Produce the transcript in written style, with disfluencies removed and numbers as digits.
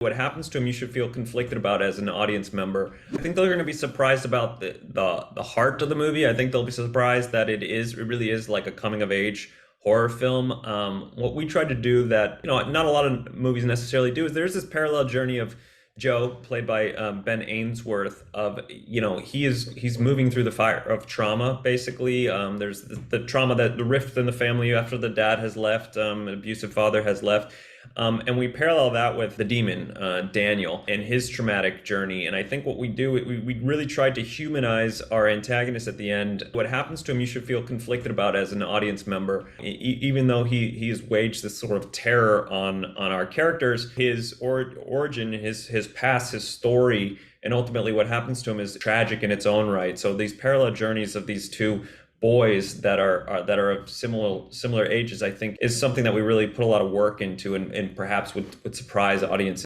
What happens to him you should feel conflicted about as an audience member. I think they're going to be surprised about the heart of the movie. I think they'll be surprised that it really is like a coming of age horror film. What we tried to do that not a lot of movies necessarily do is there's this parallel journey of Joe, played by Ben Ainsworth, of he's moving through the fire of trauma. Basically, there's the trauma, that the rift in the family after the dad has left, an abusive father has left. And we parallel that with the demon, Daniel, and his traumatic journey. And I think what we do, we really tried to humanize our antagonist at the end. What happens to him, you should feel conflicted about as an audience member, even though he has waged this sort of terror on our characters. His origin, his past, his story, and ultimately what happens to him is tragic in its own right. So these parallel journeys of these two boys that are of similar ages, I think, is something that we really put a lot of work into, and perhaps would surprise audiences.